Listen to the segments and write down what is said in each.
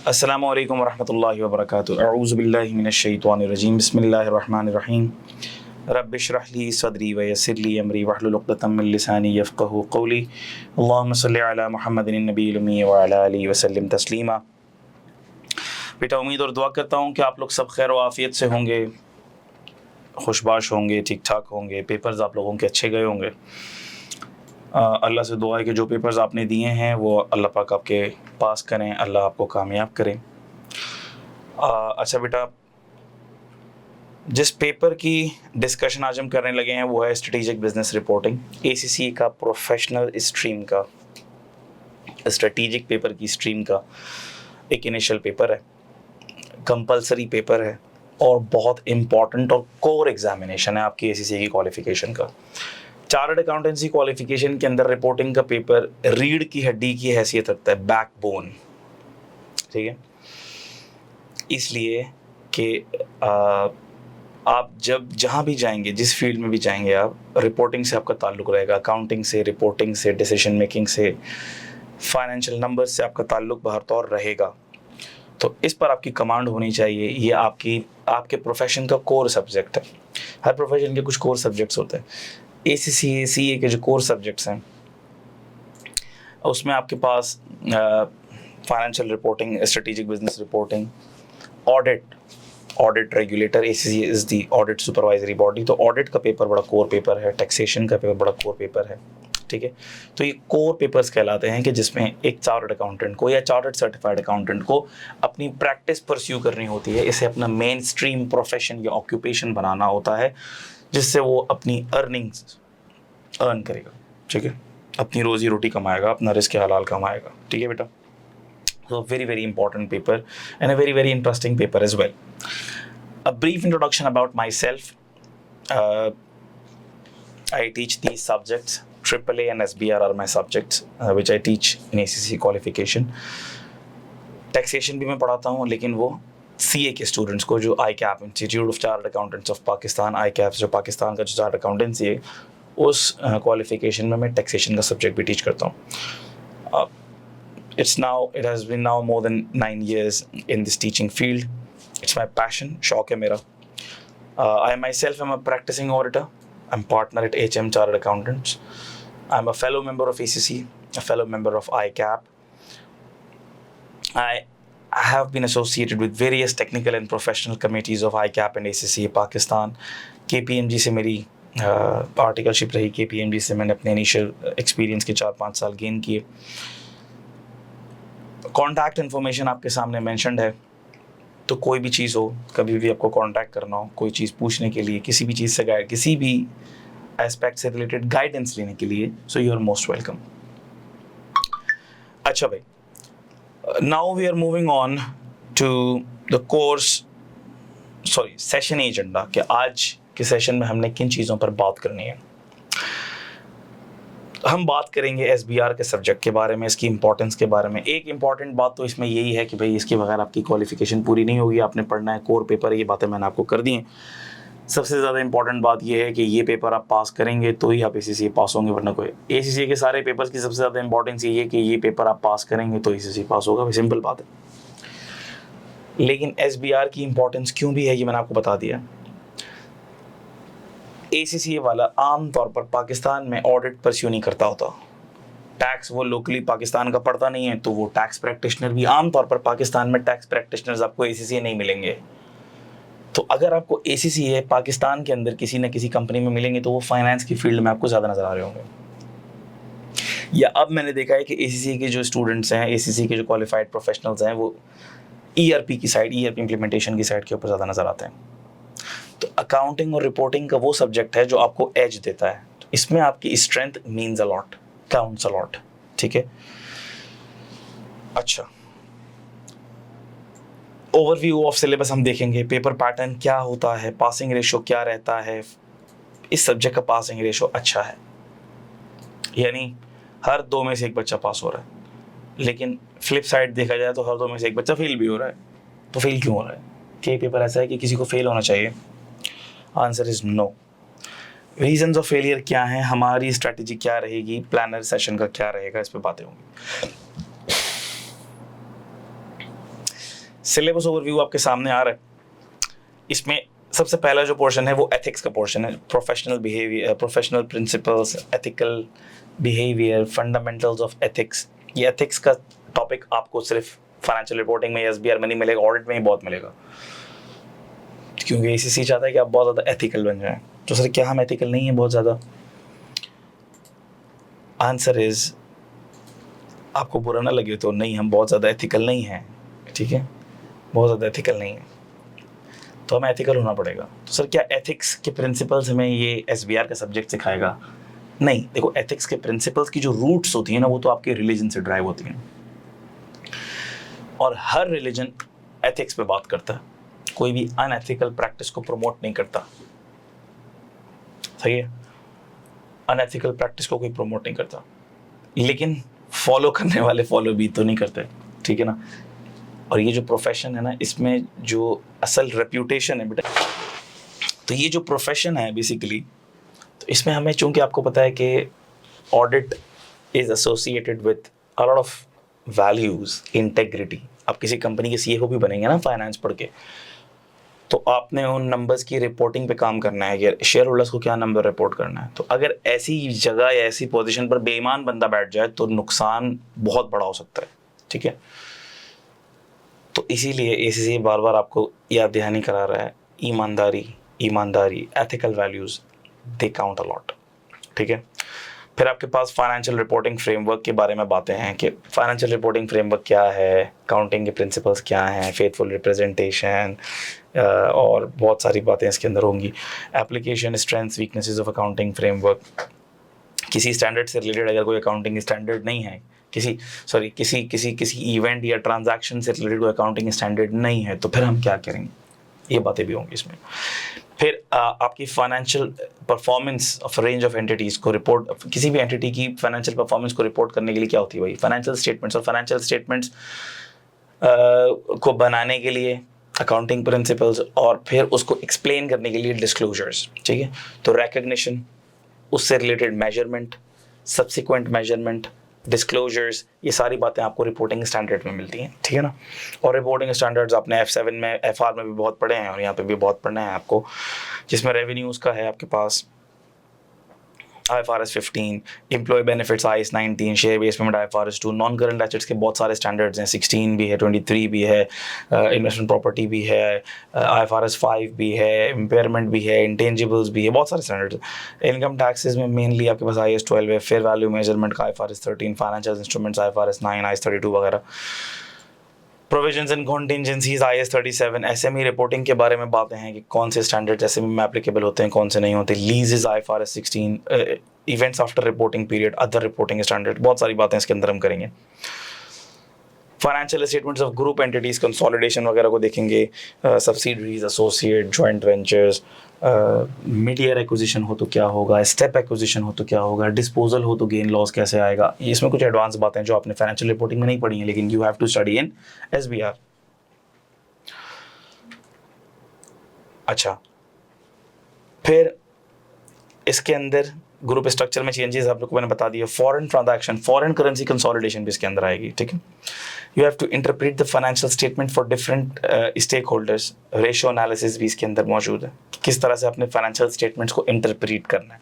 अस्सलामु अलैकुम वरहमतुल्लाहि वबरकातुहू। अऊज़ु बिल्लाहि मिनश्शैतानिर रजीम। बिस्मिल्लाहिर रहमानिर रहीम। रब्बि इश्रह ली सदरी व यस्सिर ली अमरी वहलुल उक़दतम मिन लिसानी यफ़क़हू क़ौली। अल्लाहुम्मा सल्लि अला मुहम्मदिन नबिय्यिल उम्मी व अला आलिहि व सल्लिम तस्लीमा। बेटा, उम्मीद और दुआ करता हूँ कि आप लोग सब खैर व आफ़ियत से होंगे, खुशबाश होंगे, ठीक ठाक होंगे। पेपर्स आप लोगों के अच्छे गए होंगे। अल्लाह से दुआ है कि जो पेपर्स आपने दिए हैं वो अल्लाह पाक आपके पास करें, अल्लाह आपको कामयाब करें। अच्छा बेटा, जिस पेपर की डिस्कशन आज हम करने लगे हैं वो है स्ट्रेटेजिक बिजनेस रिपोर्टिंग, एसीसी का प्रोफेशनल स्ट्रीम का, स्ट्रेटेजिक पेपर की स्ट्रीम का एक इनिशियल पेपर है, कंपलसरी पेपर है और बहुत इम्पॉर्टेंट और कोर एग्जामिनेशन है आपकी एसीसी की क्वालिफिकेशन का। चार्टर्ड अकाउंटेंसी क्वालिफिकेशन के अंदर रिपोर्टिंग का पेपर रीढ़ की हड्डी की हैसियत रखता है, बैकबोन, ठीक है। इसलिए कि आप जब जहाँ भी जाएंगे, जिस फील्ड में भी जाएंगे, आप रिपोर्टिंग से आपका ताल्लुक़ रहेगा, अकाउंटिंग से, रिपोर्टिंग से, डिसीजन मेकिंग से, फाइनेंशियल नंबर्स से आपका ताल्लुक़ बहर तौर रहेगा। तो इस पर आपकी कमांड होनी चाहिए। ये आपके प्रोफेशन का कोर सब्जेक्ट है। हर प्रोफेशन के कुछ कोर सब्जेक्ट्स होते हैं। एसीसी सीए के जो कोर सब्जेक्ट्स हैं उसमें आपके पास financial reporting, strategic business reporting, audit regulator, ACC is the audit supervisory body, तो ऑडिट का पेपर बड़ा कोर पेपर है, टैक्सेशन का पेपर बड़ा कोर पेपर है, ठीक है। तो ये कोर पेपर्स कहलाते हैं कि जिसमें एक चार्टर्ड अकाउंटेंट को या चार्टर्ड सर्टिफाइड अकाउंटेंट को अपनी प्रैक्टिस परस्यू करनी होती है, इसे अपना मेन स्ट्रीम प्रोफेशन या ऑक्यूपेशन बनाना होता है, जिससे वो अपनी अर्निंग्स अर्न करेगा, ठीक है, अपनी रोज़ी रोटी कमाएगा, अपना रिस्क हलाल कमाएगा, ठीक है बेटा। So very very important paper and a very very interesting paper as well. A brief introduction about myself. I teach these subjects. AAA and SBR are my subjects which I teach in ACC qualification. Taxation भी मैं पढ़ाता हूँ, लेकिन वो CA के students को, जो ICAP institute of chartered accountants of Pakistan, ICAP जो पाकिस्तान का जो चार्टर्ड अकाउंटेंसी है, उस क्वालिफिकेशन में मैं टैक्सेशन का सब्जेक्ट भी टीच करता हूँ। It has been now more than 9 years in this teaching field. It's my passion, शौक है मेरा। I myself am a practicing auditor. I'm partner at HM Chartered Accountants. I'm a fellow member of ACC, a fellow member of ICAP. I have been associated with various technical and professional committees of ICAP and ACC Pakistan. KPMG से मेरी articleship रही, KPMG से मैंने अपने initial experience के 4-5 साल gain किए। Contact information आपके सामने मेंशन्ड है, तो कोई भी चीज़ हो, कभी भी आपको कॉन्टैक्ट करना हो, कोई चीज़ पूछने के लिए, किसी भी चीज़ से किसी भी एस्पेक्ट से रिलेटेड गाइडेंस लेने के लिए, so you are most welcome. अच्छा भाई, now we are moving on to the course, sorry session agenda, कि आज के सेशन में हमने किन चीज़ों पर बात करनी है। हम बात करेंगे SBR के सब्जेक्ट के बारे में, इसकी इंपॉर्टेंस के बारे में। एक इंपॉर्टेंट बात तो इसमें यही है कि भाई इसके बगैर आपकी क्वालिफिकेशन पूरी नहीं होगी, आपने पढ़ना है, कोर पेपर है, ये बातें मैंने आपको कर दी हैं। सबसे ज़्यादा इंपॉर्टेंट बात ये है कि ये पेपर आप पास करेंगे तो ही आप ACC पास होंगे, वरना कोई ACC के सारे पेपर्स की सबसे ज़्यादा इंपॉर्टेंस ये है कि ये पेपर आप पास करेंगे तो ACC पास होगा, सिंपल बात है। लेकिन SBR की इंपॉर्टेंस क्यों भी है ये मैंने आपको बता दिया। ACC वाला आम तौर पर पाकिस्तान में ऑडिट परस्यू नहीं करता होता, टैक्स वो लोकली पाकिस्तान का पढ़ता नहीं है, तो वो टैक्स प्रैक्टिशनर भी आम तौर पर पाकिस्तान में टैक्स प्रैक्टिशनर्स आपको ACC नहीं मिलेंगे। तो अगर आपको ACC है पाकिस्तान के अंदर किसी न किसी कंपनी में मिलेंगे तो वो फाइनेंस की फील्ड में आपको ज़्यादा नज़र आ रहे होंगे। या अब मैंने देखा है कि ACC के जो स्टूडेंट्स हैं, ACC के जो क्वालिफाइड प्रोफेशनल्स हैं, वो ERP की साइड, ERP इम्प्लीमेंटेशन की साइड के ऊपर ज़्यादा नज़र आते हैं। तो अकाउंटिंग और रिपोर्टिंग का वो सब्जेक्ट है जो आपको एज देता है, तो इसमें आपकी strength means a lot, counts a lot, ठीक है। अच्छा, ओवरव्यू ऑफ सिलेबस हम देखेंगे, पेपर पैटर्न क्या होता है, पासिंग रेशो क्या रहता है। इस सब्जेक्ट का पासिंग रेशो अच्छा है, यानी हर 2 में से 1 बच्चा पास हो रहा है। लेकिन फ्लिप साइड देखा जाए तो हर 2 में से 1 बच्चा फेल भी हो रहा है। तो फेल क्यों हो रहा है? क्या पेपर ऐसा है कि किसी को फेल होना चाहिए? Answer is no. Reasons of failure क्या है, हमारी स्ट्रैटेजी क्या रहेगी, प्लानर सेशन का क्या रहेगा, इस पे बातें होंगी। सिलेबस ओवरव्यू आपके सामने आ रहा है। इसमें सबसे पहला जो पोर्शन है वो एथिक्स का पोर्शन है, professional behaviour, professional principles, ethical behaviour, fundamentals of ethics. ये एथिक्स का टॉपिक आपको सिर्फ फाइनेंशियल रिपोर्टिंग में, एसबीआर में नहीं मिलेगा, ऑडिट में ही बहुत मिलेगा, क्योंकि एसीसी चाहता है कि आप बहुत ज़्यादा एथिकल बन जाएं। तो सर क्या हम एथिकल नहीं है बहुत ज़्यादा? आंसर इज, आपको बुरा ना लगे तो नहीं, हम बहुत ज़्यादा एथिकल नहीं हैं, ठीक है, बहुत ज़्यादा एथिकल नहीं है, तो हमें एथिकल होना पड़ेगा। तो सर क्या एथिक्स के प्रिंसिपल्स हमें ये एसबीआर का सब्जेक्ट सिखाएगा? नहीं, देखो एथिक्स के प्रिंसिपल्स की जो रूट्स होती हैं ना, वो तो आपके रिलीजन से ड्राइव होती हैं, और हर रिलीजन एथिक्स पे बात करता है, कोई भी अनएथिकल प्रैक्टिस को प्रमोट नहीं करता, सही है, अनएथिकल प्रैक्टिस को कोई प्रमोट नहीं करता, लेकिन फॉलो करने वाले फॉलो भी तो नहीं करते, ठीक है ना। और ये जो प्रोफेशन है ना, इसमें जो असल रेप्यूटेशन है बेटा, तो ये जो प्रोफेशन है बेसिकली, तो इसमें हमें, चूंकि आपको पता है कि audit is associated with a lot of values, integrity. आप किसी कंपनी के सीईओ भी बनेंगे ना फाइनेंस पढ़ के, तो आपने उन नंबर्स की रिपोर्टिंग पे काम करना है कि शेयर होल्डर्स को क्या नंबर रिपोर्ट करना है। तो अगर ऐसी जगह या ऐसी पोजीशन पर बेईमान बंदा बैठ जाए तो नुकसान बहुत बड़ा हो सकता है, ठीक है। तो इसीलिए एसीसी बार बार आपको याद दहानी करा रहा है, ईमानदारी, ethical values, they count a lot, ठीक है। फिर आपके पास फाइनेंशियल रिपोर्टिंग फ्रेमवर्क के बारे में बातें हैं कि फाइनेंशियल रिपोर्टिंग फ्रेमवर्क क्या है, अकाउंटिंग के प्रिंसिपल्स क्या हैं, फेथफुल रिप्रेजेंटेशन, और बहुत सारी बातें इसके अंदर होंगी। Application, strengths, weaknesses of accounting framework. किसी स्टैंडर्ड से रिलेटेड अगर कोई अकाउंटिंग स्टैंडर्ड नहीं है, किसी इवेंट या ट्रांजैक्शन से रिलेटेड कोई अकाउंटिंग स्टैंडर्ड नहीं है, तो फिर हम क्या करेंगे, ये बातें भी होंगी इसमें। फिर आपकी financial performance of range of entities को रिपोर्ट, किसी भी एंटिटी की फाइनेंशियल परफॉर्मेंस को रिपोर्ट करने के लिए क्या होती है भाई, फाइनेंशियल स्टेटमेंट्स, और फाइनेंशियल स्टेटमेंट्स को बनाने के लिए अकाउंटिंग प्रिंसिपल्स, और फिर उसको एक्सप्लेन करने के लिए डिस्क्लोजर्स, ठीक है। तो रिकग्निशन, उससे related measurement, subsequent measurement, disclosures, ये सारी बातें आपको रिपोर्टिंग स्टैंडर्ड में मिलती हैं, ठीक है ना। और रिपोर्टिंग स्टैंडर्ड्स आपने F7 में, FR में भी बहुत पढ़े हैं, और यहाँ पे भी बहुत पढ़ना है आपको, जिसमें रेवेन्यूज़ का है आपके पास IFRS 15, employee benefits IAS 19, share base payment IFRS 2, non current assets के बहुत सारे स्टैंडर्ड्स हैं, 16 भी है, 23 भी है, इन्वेस्टमेंट प्रॉपर्टी भी है, IFRS 5 भी है, इम्पेयरमेंट भी है, इंटेंजिबल्स भी है, बहुत सारे स्टैंडर्ड्स। इनकम टैक्सेस में मेनली आपके पास IAS 12 है, फेयर वैल्यू मेजरमेंट का IFRS 13, financial instruments IFRS 9, IAS 32 वगैरह। Provisions and contingencies IAS 37, SME reporting के बारे में बातें हैं कि कौन से स्टैंडर्ड्स एसएमई में एप्लीकेबल होते हैं, कौन से नहीं होते। लीजेस IFRS 16, events after reporting period, other reporting standard, बहुत सारी बातें इसके अंदर हम करेंगे। Financial statements of group entities, consolidation वगैरह को देखेंगे, subsidiaries, associate, joint ventures, mid year acquisition हो तो क्या होगा, स्टेप एक्विजिशन हो तो क्या होगा, डिस्पोजल हो तो गेन लॉस कैसे आएगा। इसमें कुछ एडवांस बातें जो आपने फाइनेंशियल रिपोर्टिंग में नहीं पढ़ी हैं, लेकिन you have to study in SBR। अच्छा, फिर इसके अंदर ग्रुप स्ट्रक्चर में चेंजेस आप लोग को मैंने बता दिया। Foreign transaction, foreign currency consolidation भी इसके अंदर आएगी, ठीक है। You have to interpret the financial statement for different stakeholders, ratio analysis भी इसके अंदर मौजूद है, किस तरह से अपने फाइनेंशियल स्टेटमेंट्स को इंटरप्रेट करना है,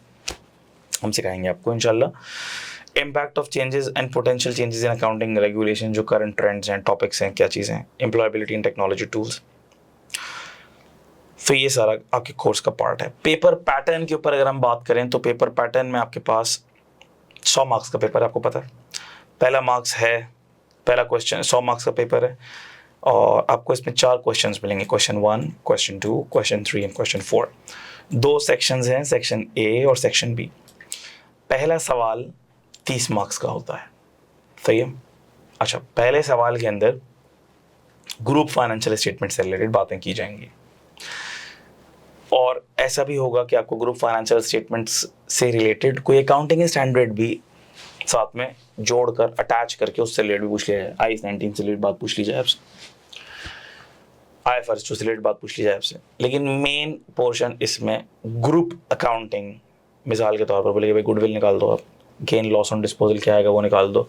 हम सिखाएंगे आपको इंशाल्लाह। Impact of changes and potential changes in accounting regulation, जो करंट ट्रेंड्स हैं, टॉपिक्स हैं, क्या चीज़ें हैं। एम्प्लॉयबिलिटी एंड टेक्नोलॉजी टूल्स, तो ये सारा आपके कोर्स का पार्ट है। पेपर पैटर्न के ऊपर अगर हम बात करें तो पेपर पैटर्न में आपके पास 100 मार्क्स का पेपर है, आपको पता है। पहला मार्क्स है, पहला क्वेश्चन 100 मार्क्स का पेपर है, और आपको इसमें 4 क्वेश्चंस मिलेंगे, question 1, question 2, question 3 and question 4। 2 sections हैं, सेक्शन A और सेक्शन B। पहला सवाल 30 मार्क्स का होता है, सही है। अच्छा, पहले सवाल के अंदर ग्रुप फाइनेंशियल स्टेटमेंट से रिलेटेड बातें की जाएंगी, और ऐसा भी होगा कि आपको ग्रुप फाइनेंशियल स्टेटमेंट्स से रिलेटेड कोई अकाउंटिंग स्टैंडर्ड भी साथ में जोड़कर अटैच करके उससे रिलेटेड भी पूछ लिया जाए। IAS 19 से रिलेटेड बात पूछ ली जाए आपसे, IFRS 2 से रिलेटेड बात पूछ ली जाए आपसे, लेकिन मेन पोर्शन इसमें ग्रुप अकाउंटिंग मिसाल के तौर पर बोले कि भाई गुडविल निकाल दो, आप गेन लॉस ऑन डिस्पोजल क्या आएगा वो निकाल दो।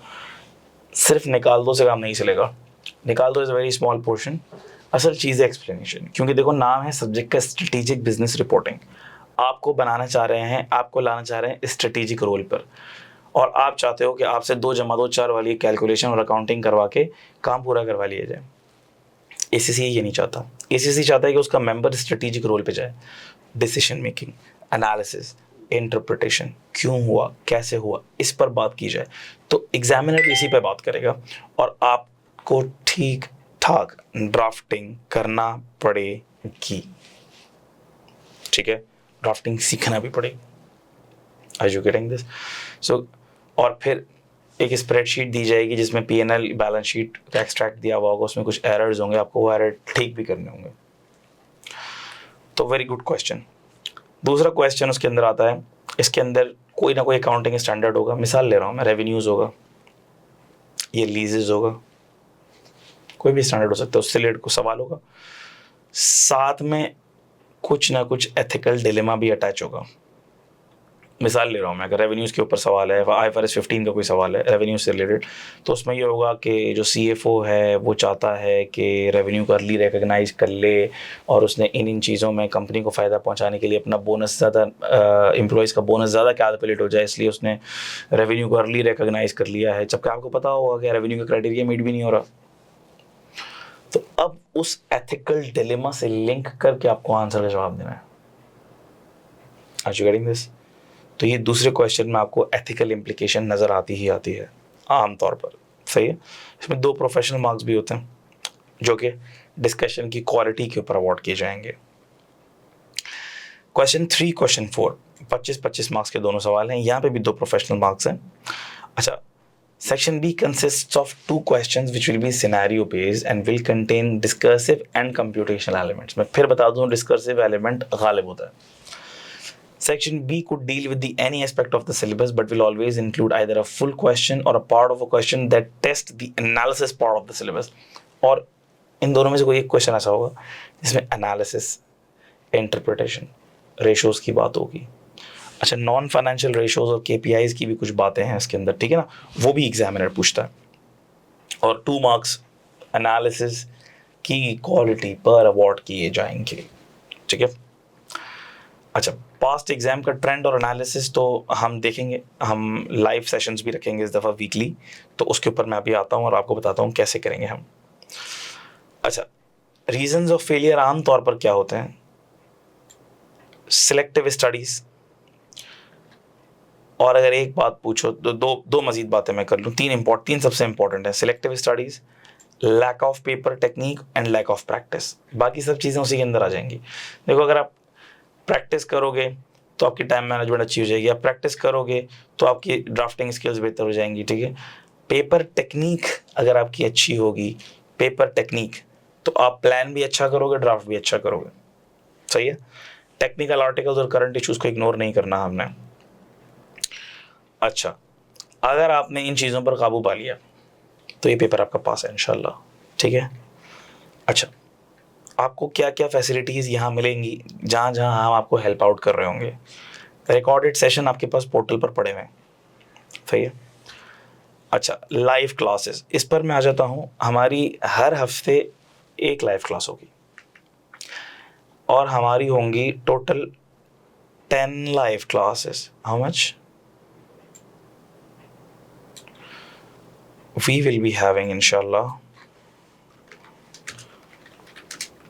सिर्फ निकाल दो से काम नहीं चलेगा, निकाल दो is a very small portion, असल चीज़ है एक्सप्लेनेशन। क्योंकि देखो नाम है सब्जेक्ट का स्ट्रेटेजिक बिजनेस रिपोर्टिंग, आपको बनाना चाह रहे हैं, आपको लाना चाह रहे हैं स्ट्रेटेजिक रोल पर, और आप चाहते हो कि आपसे 2 + 2 4 वाली कैलकुलेशन और अकाउंटिंग करवा के काम पूरा करवा लिया जाए। एसीसी ये नहीं चाहता, एसीसी चाहता है कि उसका मेंबर स्ट्रेटेजिक रोल पे जाए, डिसीजन मेकिंग, एनालिसिस, इंटरप्रिटेशन, क्यों हुआ, कैसे हुआ, इस पर बात की जाए। तो एग्जामिनर इसी पर बात करेगा और आपको ठीक ठाक ड्राफ्टिंग करना पड़ेगी, ठीक है, ड्राफ्टिंग सीखना भी पड़ेगी। Are you getting this? So और फिर एक स्प्रेडशीट दी जाएगी जिसमें पीएनएल बैलेंस शीट का एक्सट्रैक्ट दिया हुआ होगा, उसमें कुछ एरर्स होंगे, आपको वो एरर ठीक भी करने होंगे। तो वेरी गुड क्वेश्चन। दूसरा क्वेश्चन उसके अंदर आता है, इसके अंदर कोई ना कोई अकाउंटिंग स्टैंडर्ड होगा, मिसाल ले रहा हूँ मैं, रेवेन्यूज़ होगा, ये लीजेस होगा, कोई भी स्टैंडर्ड हो सकता है, उससे रिलेटेड कुछ सवाल होगा, साथ में कुछ ना कुछ एथिकल डिलेमा भी अटैच होगा। मिसाल ले रहा हूँ मैं, अगर रेवेन्यूज़ के ऊपर सवाल है, IFRS 15 का कोई सवाल है रेवेन्यू से रिलेटेड, तो उसमें ये होगा कि जो CFO है वो चाहता है कि रेवेन्यू को अर्ली रिकग्नाइज कर ले, और उसने इन चीज़ों में कंपनी को फ़ायदा पहुँचाने के लिए अपना बोनस ज़्यादा, एम्प्लॉयज़ का बोनस ज़्यादा कैलकुलेट हो जाए, इसलिए उसने रेवेन्यू को अर्ली रिकग्नाइज कर लिया है, जबकि आपको पता होगा कि रेवेन्यू का क्राइटेरिया मीट भी नहीं हो रहा। तो अब उस एथिकल डिलेमा से लिंक करके आपको आंसर का जवाब देना है। Are you getting this? तो ये दूसरे क्वेश्चन में आपको एथिकल इम्प्लीकेशन नज़र आती ही आती है आम तौर पर, सही है। इसमें 2 प्रोफेशनल मार्क्स भी होते हैं जो कि डिस्कशन की क्वालिटी के ऊपर अवार्ड किए जाएंगे। क्वेश्चन 3, क्वेश्चन 4, 25-25 मार्क्स के दोनों सवाल हैं, यहाँ पे भी 2 प्रोफेशनल मार्क्स हैं। अच्छा, section B consists of 2 questions which will be scenario based and will contain discursive and computational elements। मैं फिर बता दूं, discursive element गालिब होता है। Section B could deal with the any aspect of the syllabus but will always include either a full question or a part of a question that test the analysis part of the syllabus। और इन दोनों में से कोई एक question ऐसा होगा जिसमें analysis, interpretation, ratios की बात होगी। अच्छा, नॉन फाइनेंशियल रेशोज़ और KPIs की भी कुछ बातें हैं इसके अंदर, ठीक है ना, वो भी एग्जामिनर पूछता है। और 2 मार्क्स एनालिसिस की क्वालिटी पर अवार्ड किए जाएंगे, ठीक है। अच्छा, पास्ट एग्जाम का ट्रेंड और एनालिसिस तो हम देखेंगे, हम लाइव सेशंस भी रखेंगे इस दफ़ा वीकली, तो उसके ऊपर मैं अभी आता हूँ और आपको बताता हूँ कैसे करेंगे हम। अच्छा, रीजंस ऑफ फेलियर आम तौर पर क्या होते हैं? सिलेक्टिव स्टडीज़, और अगर एक बात पूछो तो दो मजीद बातें मैं कर लूँ, 3 सबसे इंपॉर्टेंट है, selective studies, lack of paper technique and lack of practice. बाकी सब चीज़ें उसी के अंदर आ जाएंगी। देखो, अगर आप प्रैक्टिस करोगे तो आपकी टाइम मैनेजमेंट अच्छी हो जाएगी, आप प्रैक्टिस करोगे तो आपकी ड्राफ्टिंग स्किल्स बेहतर हो जाएंगी, ठीक है। पेपर टेक्निक अगर आपकी अच्छी होगी, पेपर टेक्निक, तो आप प्लान भी अच्छा करोगे, ड्राफ्ट भी अच्छा करोगे, सही है। टेक्निकल आर्टिकल्स और करंट इश्यूज़ को इग्नोर नहीं करना हमने। अच्छा, अगर आपने इन चीज़ों पर काबू पा लिया तो ये पेपर आपका पास है इंशाल्लाह, ठीक है। अच्छा, आपको क्या क्या फैसिलिटीज़ यहाँ मिलेंगी जहाँ जहाँ हम आपको हेल्प आउट कर रहे होंगे? रिकॉर्डेड सेशन आपके पास पोर्टल पर पड़े हुए हैं, सही है। अच्छा, लाइव क्लासेस, इस पर मैं आ जाता हूँ। हमारी हर हफ्ते एक लाइव क्लास होगी और हमारी होंगी total 10 live classes. How much? We will be having inshallah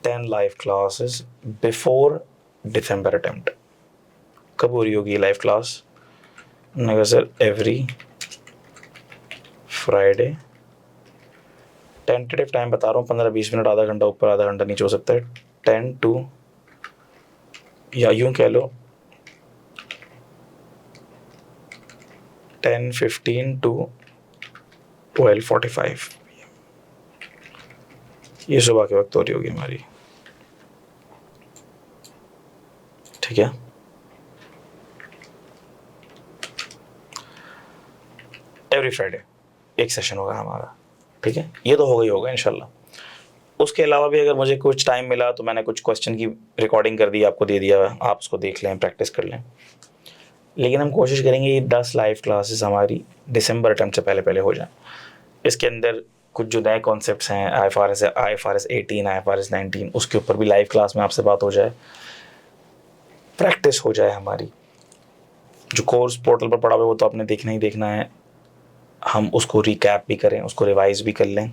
10 live classes before December attempt। कब हो रही होगी लाइव क्लास? मैंने कहा sir every Friday. Tentative time बता रहा हूँ, 15-20 मिनट, आधा घंटा ऊपर आधा घंटा नीचे हो सकता है। 10 to, या यूँ कह लो 10:15 to 12:45, ये सुबह के वक्त हो रही होगी हमारी, ठीक है। एवरी फ्राइडे एक सेशन होगा हमारा, ठीक है। ये तो होगा ही होगा इंशाल्लाह। उसके अलावा भी अगर मुझे कुछ टाइम मिला तो मैंने कुछ क्वेश्चन की रिकॉर्डिंग कर दी, आपको दे दिया, आप उसको देख लें, प्रैक्टिस कर लें। लेकिन हम कोशिश करेंगे ये 10 लाइव क्लासेस हमारी दिसंबर अटेम्प्ट से पहले पहले हो जाए। इसके अंदर कुछ जो नए कॉन्सेप्ट्स हैं, IFRS 18, IFRS 19, उसके ऊपर भी लाइव क्लास में आपसे बात हो जाए, प्रैक्टिस हो जाए हमारी। जो कोर्स पोर्टल पर पड़ा हुआ है वो तो आपने देखना ही देखना है, हम उसको रिकैप भी करें, उसको रिवाइज भी कर लें,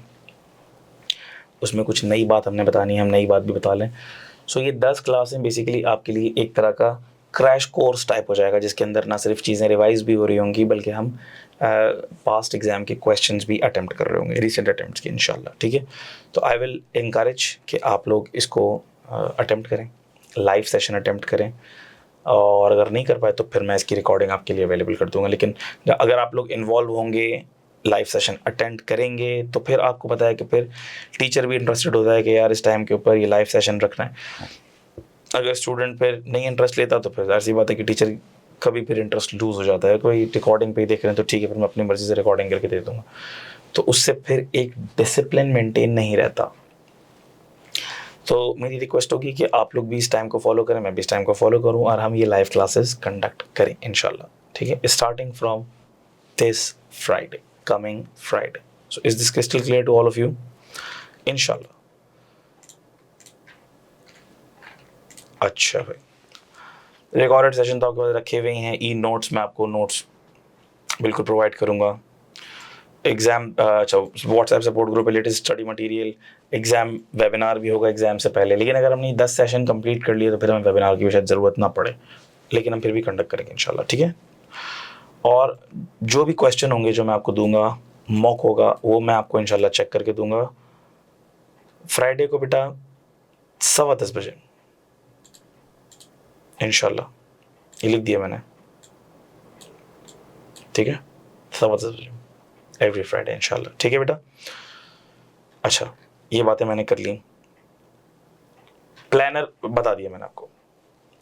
उसमें कुछ नई बात हमने बतानी है हम नई बात भी बता लें। सो ये 10 क्लासें बेसिकली आपके लिए एक तरह का क्रैश कोर्स टाइप हो जाएगा, जिसके अंदर ना सिर्फ चीज़ें रिवाइज भी हो रही होंगी बल्कि हम पास्ट एग्ज़ाम के क्वेश्चंस भी अटेम्प्ट कर रहे होंगे, रिसेंट अटेम्प्ट्स के इंशाल्लाह। ठीक है, तो आई विल इनकरेज कि आप लोग इसको अटेम्प्ट करें, लाइव सेशन अटेम्प्ट करें, और अगर नहीं कर पाए तो फिर मैं इसकी रिकॉर्डिंग आपके लिए अवेलेबल कर दूंगा। लेकिन अगर आप लोग इन्वॉल्व होंगे, लाइव सेशन अटेंड करेंगे, तो फिर आपको पता है कि फिर टीचर भी इंटरेस्टेड होता है कि यार इस टाइम के ऊपर ये लाइव सेशन रखना है। अगर स्टूडेंट फिर नहीं इंटरेस्ट लेता तो फिर ऐसी बात है कि टीचर कभी फिर इंटरेस्ट लूज़ हो जाता है। कोई रिकॉर्डिंग पे ही देख रहे हैं तो ठीक है, फिर मैं अपनी मर्ज़ी से रिकॉर्डिंग करके दे दूँगा, तो उससे फिर एक डिसिप्लिन मेंटेन नहीं रहता। तो मेरी रिक्वेस्ट होगी कि आप लोग भी इस टाइम को फॉलो करें, मैं भी इस टाइम को फॉलो करूं, और हम ये लाइव क्लासेस कंडक्ट करें इंशाल्लाह। ठीक है, starting from this Friday, coming Friday. So is this crystal clear to all of you? इंशाल्लाह। अच्छा भाई, रिकॉर्डेड सेशन तो आपके पास रखे हुए हैं, ई नोट्स मैं आपको नोट्स बिल्कुल प्रोवाइड करूँगा। एग्ज़ाम अच्छा, व्हाट्सएप सपोर्ट ग्रुप पे latest study material, exam webinar भी होगा एग्ज़ाम से पहले। लेकिन अगर हमने 10 सेशन कंप्लीट कर लिए तो फिर हमें वेबिनार की शायद ज़रूरत ना पड़े, लेकिन हम फिर भी कंडक्ट करेंगे इंशाल्लाह। ठीक है, और जो भी क्वेश्चन होंगे जो मैं आपको दूंगा, मॉक होगा, वो मैं आपको इंशाल्लाह चेक करके दूंगा फ्राइडे को बेटा 10:15 बजे इंशाल्लाह। ये लिख दिया मैंने, ठीक है, 10:15 बजे एवरी फ्राइडे इंशाल्लाह। ठीक है बेटा। अच्छा, ये बातें मैंने कर ली, प्लानर बता दिया मैंने आपको,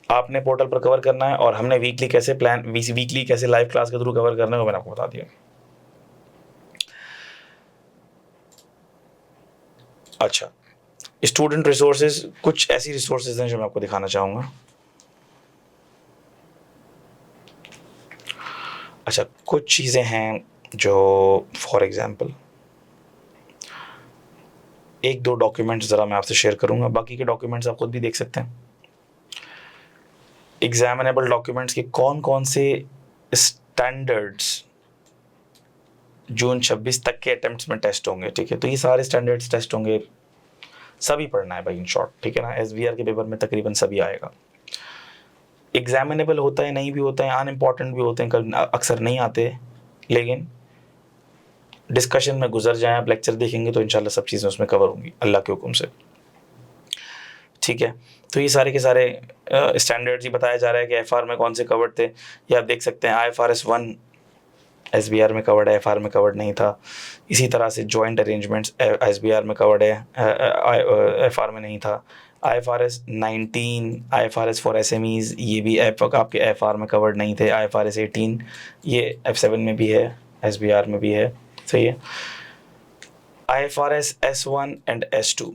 आपने पोर्टल पर कवर करना है, और हमने वीकली कैसे वीकली कैसे लाइव क्लास के थ्रू कवर करना है वो मैंने आपको बता दिया। अच्छा, स्टूडेंट रिसोर्सेज, कुछ ऐसी रिसोर्सेज हैं जो मैं आपको दिखाना चाहूँगा। अच्छा, कुछ चीज़ें हैं जो फॉर एग्जांपल 1-2 डॉक्यूमेंट्स ज़रा मैं आपसे शेयर करूँगा, बाकी के डॉक्यूमेंट्स आप खुद भी देख सकते हैं। एग्जामिनेबल डॉक्यूमेंट्स के कौन कौन से स्टैंडर्ड्स जून 26 तक के अटेम्प्ट्स में टेस्ट होंगे, ठीक है, तो ये सारे स्टैंडर्ड्स टेस्ट होंगे, सभी पढ़ना है भाई इन शॉर्ट। ठीक है ना, SBR के पेपर में तकरीबन सभी आएगा। एग्जामिनेबल होता है, नहीं भी होता है, अनइम्पॉर्टेंट भी होते हैं, कल अक्सर नहीं आते, लेकिन डिस्कशन में गुजर जाएं, आप लेक्चर देखेंगे तो इंशाल्लाह सब चीज़ें उसमें कवर होंगी अल्लाह के हुक्म से। ठीक है, तो ये सारे के सारे स्टैंडर्ड्स ही बताया जा रहा है कि FR में कौन से कवर्ड थे, ये आप देख सकते हैं। IFRS 1 SBR में कवर्ड है, FR में कवर्ड नहीं था। इसी तरह से जॉइंट अरेंजमेंट्स SBR में कवर्ड है, FR में नहीं था। IFRS 19, IFRS फॉर SMEs, ये भी आपके FR में कवर्ड नहीं थे। IFRS 18 ये F7 में भी है, SBR में भी है, सही है। IFRS S1 and S2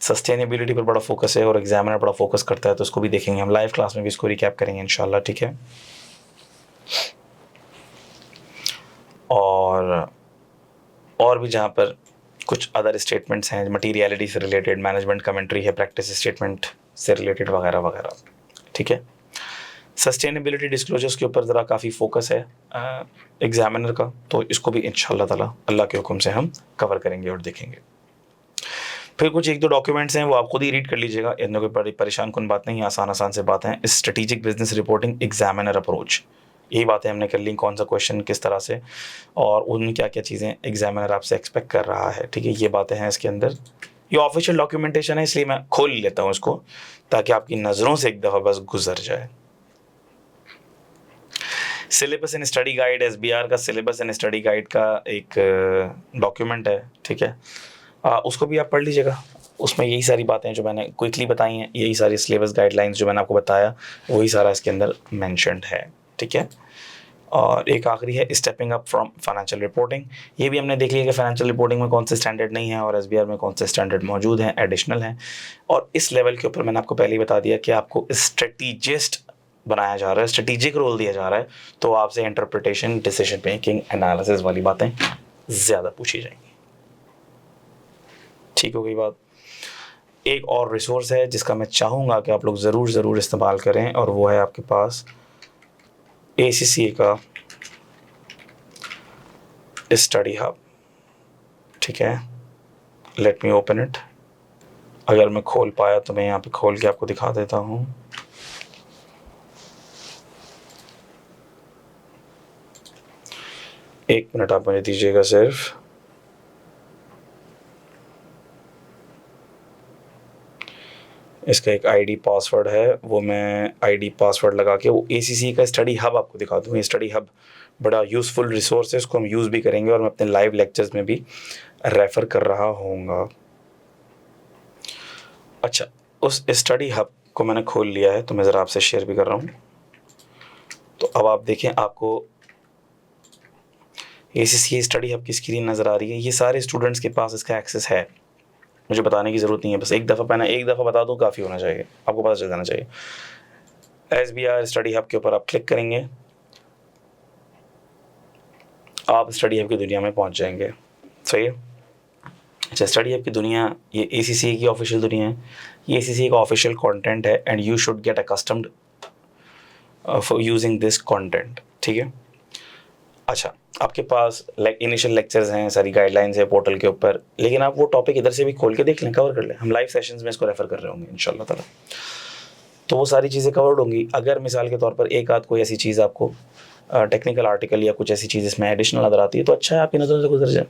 sustainability पर बड़ा फोकस है और एग्जामिनर बड़ा फोकस करता है, तो उसको भी देखेंगे हम लाइव क्लास में भी, इसको रिकैप करेंगे इंशाल्लाह। ठीक है, और भी जहाँ पर कुछ अदर स्टेटमेंट्स हैं, मटीरियलिटी से रिलेटेड, मैनेजमेंट कमेंट्री है, प्रैक्टिस स्टेटमेंट से रिलेटेड वगैरह वगैरह। ठीक है, सस्टेनेबिलिटी डिस्क्लोजर्स के ऊपर ज़रा काफ़ी फोकस है एग्जामिनर का, तो इसको भी इंशाल्लाह ताला अल्लाह के हुक्म से हम कवर करेंगे और देखेंगे। फिर कुछ 1-2 डॉक्यूमेंट्स हैं, वो आप खुद ही रीड कर लीजिएगा, इनमें कोई बड़ी परेशान कुन बात नहीं, आसान से बातें हैं। Strategic business reporting examiner approach, यही बातें हमने कर ली, कौन सा क्वेश्चन किस तरह से, और उनमें क्या क्या चीज़ें एग्जामिनर आपसे एक्सपेक्ट कर रहा है। ठीक है, ये बातें हैं इसके अंदर। ये ऑफिशियल डॉक्यूमेंटेशन है, इसलिए मैं खोल लेता हूँ इसको, ताकि आपकी नज़रों से एक दफ़ा बस गुजर जाए। Syllabus and study guide, SBR का सिलेबस एंड स्टडी गाइड का एक डॉक्यूमेंट है, ठीक है, उसको भी आप पढ़ लीजिएगा। उसमें यही सारी बातें जो मैंने क्विकली बताई हैं, यही सारी सिलेबस गाइडलाइंस जो मैंने आपको बताया, वही सारा इसके अंदर मेंशन्ड है। ठीक है, और एक आखिरी है stepping up from financial reporting. ये भी हमने देख लिया कि फाइनेंशियल रिपोर्टिंग में कौन से स्टैंडर्ड नहीं है और SBR में कौन से स्टैंडर्ड मौजूद हैं, एडिशनल हैं। और इस लेवल के ऊपर मैंने आपको पहले ही बता दिया कि आपको स्ट्रेटिजिस्ट बनाया जा रहा है, स्ट्रेटेजिक रोल दिया जा रहा है, तो आपसे इंटरप्रिटेशन, डिसीजन मेकिंग, एनालिसिस वाली बातें ज़्यादा पूछी जाएंगी। ठीक हो गई बात। एक और रिसोर्स है जिसका मैं चाहूँगा कि आप लोग ज़रूर इस्तेमाल करें, और वो है आपके पास ACCA का स्टडी हब। ठीक है, लेट मी ओपन इट। अगर मैं खोल पाया तो मैं यहाँ पे खोल के आपको दिखा देता हूँ। एक मिनट आप मुझे दीजिएगा सिर्फ। इसका एक आईडी पासवर्ड है, वो मैं आईडी पासवर्ड लगा के वो ACCA का स्टडी हब आपको दिखा दूँ। ये स्टडी हब बड़ा यूज़फुल रिसोर्स है, इसको हम यूज़ भी करेंगे और मैं अपने लाइव लेक्चर्स में भी रेफ़र कर रहा हूँगा। अच्छा, उस स्टडी हब को मैंने खोल लिया है, तो मैं ज़रा आपसे शेयर भी कर रहा हूँ। तो अब आप देखें, आपको ACCA स्टडी हब की स्क्रीन नज़र आ रही है। ये सारे स्टूडेंट्स के पास इसका एक्सेस है, मुझे बताने की ज़रूरत नहीं है, बस एक दफ़ा बता दूँ काफ़ी होना चाहिए, आपको पता चल जाना चाहिए। SBR स्टडी हब के ऊपर आप क्लिक करेंगे, आप स्टडी हब की दुनिया में पहुंच जाएंगे। सही है। अच्छा, स्टडी हब की दुनिया ये ACCA की ऑफिशियल दुनिया है, ये ACCA का ऑफिशियल कंटेंट है, and you should get accustomed for using this content. ठीक है। अच्छा, आपके पास इनिशियल लेक्चर्स हैं, सारी गाइडलाइंस है पोर्टल के ऊपर, लेकिन आप वो टॉपिक इधर से भी खोल के देख लें, कवर कर लें। हम लाइव सेशंस में इसको रेफ़र कर रहे होंगे इंशाल्लाह ताला, तो वो सारी चीज़ें कवर्ड होंगी। अगर मिसाल के तौर पर एक आध कोई ऐसी चीज़ आपको टेक्निकल आर्टिकल या कुछ ऐसी चीज़ इसमें एडिशनल नज़र आती है, तो अच्छा है, आपकी नज़रों से गुजर जाए,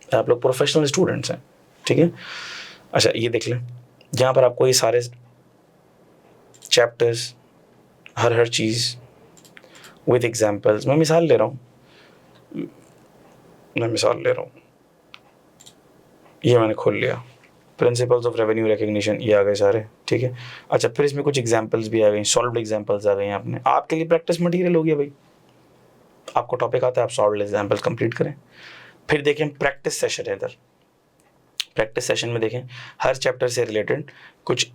आप लोग प्रोफेशनल स्टूडेंट्स हैं। ठीक है। अच्छा, ये देख लें, जहाँ पर आपको ये सारे chapters, her cheese with examples, मैं मिसाल ले रहा हूँ, ये मैंने खोल लिया, प्रिंसिपल्स ऑफ रेवेन्यू रिकग्निशन, ये आ गए सारे। ठीक है। अच्छा, फिर इसमें कुछ एग्जांपल्स भी आ गई, सॉल्व्ड एग्जांपल्स आ गए हैं, आपने आपके लिए प्रैक्टिस मटेरियल हो गया भाई। आपको टॉपिक आता है, आप सॉल्व्ड एग्जांपल्स कंप्लीट करें। फिर देखें प्रैक्टिस सेशन है इधर। प्रैक्टिस सेशन में देखें हर चैप्टर से रिलेटेड कुछ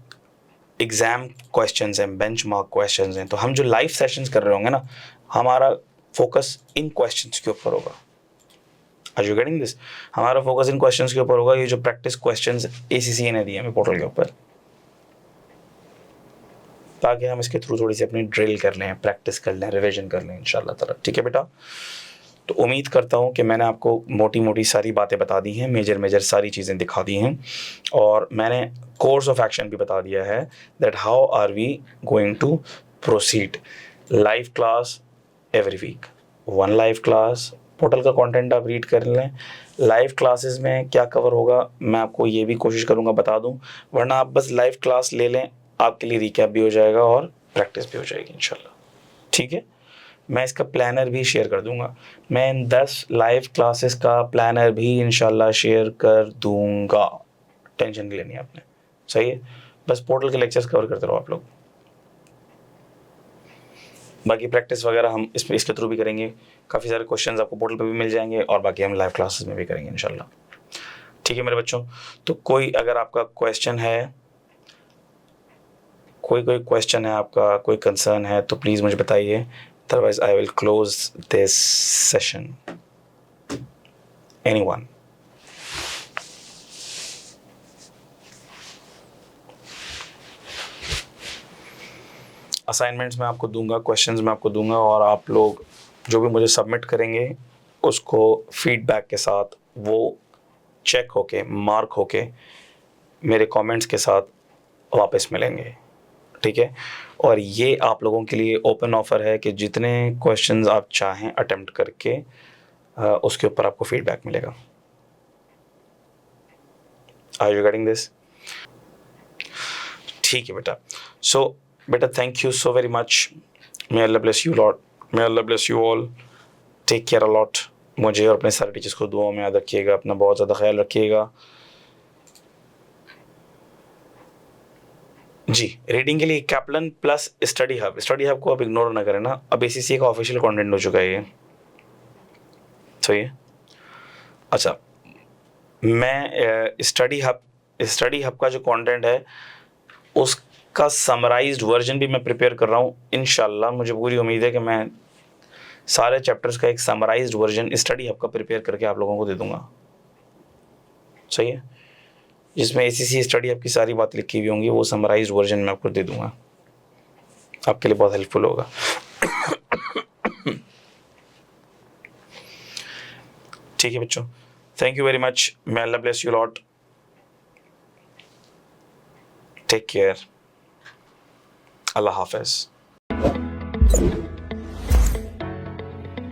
एग्ज़ाम क्वेश्चंस हैं, बेंचमार्क क्वेश्चंस हैं। तो हम जो लाइव सेशंस कर रहे होंगे ना, हमारा फोकस इन क्वेश्चंस के ऊपर होगा। Are you getting this? हमारा फोकस इन क्वेश्चंस के ऊपर होगा। ये जो प्रैक्टिस क्वेश्चंस ACCA ने दिए हमें पोर्टल के ऊपर, ताकि हम इसके थ्रू थोड़ी सी अपनी ड्रिल कर लें, प्रैक्टिस कर लें, रिविजन कर लें इंशाल्लाह ताला। ठीक है बेटा। तो उम्मीद करता हूँ कि मैंने आपको मोटी मोटी सारी बातें बता दी हैं, मेजर सारी चीज़ें दिखा दी हैं, और मैंने कोर्स ऑफ एक्शन भी बता दिया है that how are we going to proceed. Live class every week, 1 live class, portal का कंटेंट आप रीड कर लें। लाइव क्लासेस में क्या कवर होगा मैं आपको ये भी कोशिश करूँगा बता दूँ, वरना आप बस लाइव क्लास ले लें, आपके लिए रिकैप भी हो जाएगा और प्रैक्टिस भी हो जाएगी इंशाल्लाह। ठीक है। मैं इसका प्लानर भी शेयर कर दूंगा, मैं इन 10 लाइव क्लासेस का प्लानर भी इंशाल्लाह शेयर कर दूंगा, टेंशन नहीं लेनी आपने। सही है। बस पोर्टल के लेक्चर्स कवर करते रहो आप लोग, बाकी प्रैक्टिस वगैरह हम इसके थ्रू भी करेंगे। काफ़ी सारे क्वेश्चंस आपको पोर्टल पे भी मिल जाएंगे, और बाकी हम लाइव क्लासेस में भी करेंगे इंशाल्लाह। ठीक है मेरे बच्चों। तो कोई अगर आपका क्वेश्चन है, कोई क्वेश्चन है आपका, कोई कंसर्न है, तो प्लीज़ मुझे बताइए, otherwise I will close this session. Anyone? Assignments मैं आपको दूंगा, क्वेश्चंस मैं आपको दूंगा, और आप लोग जो भी मुझे सबमिट करेंगे उसको फीडबैक के साथ वो चेक होके, मार्क होके मेरे कमेंट्स के साथ वापस मिलेंगे। ठीक है। और ये आप लोगों के लिए ओपन ऑफ़र है कि जितने क्वेश्चंस आप चाहें अटेम्प्ट करके उसके ऊपर आपको फीडबैक मिलेगा। Are you getting this? ठीक है बेटा। सो बेटा, thank you so very much. May Allah bless you lot, may Allah bless you all. Take care a lot. मुझे और अपने सारे टीचर्स को दुआओं में याद रखिएगा, अपना बहुत ज़्यादा ख्याल रखिएगा जी। रीडिंग के लिए कैप्लन प्लस स्टडी हब को आप इग्नोर ना करें ना, अब ACCA का ऑफिशियल कंटेंट हो चुका है ये। सही है। अच्छा, मैं स्टडी हब का जो कंटेंट है का समराइज्ड वर्जन भी मैं प्रिपेयर कर रहा हूँ इंशाल्लाह। मुझे पूरी उम्मीद है कि मैं सारे चैप्टर्स का एक समराइज्ड वर्जन स्टडी आपका प्रिपेयर करके आप लोगों को दे दूँगा, सही है, जिसमें ACC स्टडी आपकी सारी बात लिखी हुई होंगी, वो समराइज्ड वर्जन मैं आपको दे दूँगा, आपके लिए बहुत हेल्पफुल होगा। ठीक है बच्चों, thank you very much, may Allah bless you lot, take care, अल्लाह हाफिज़।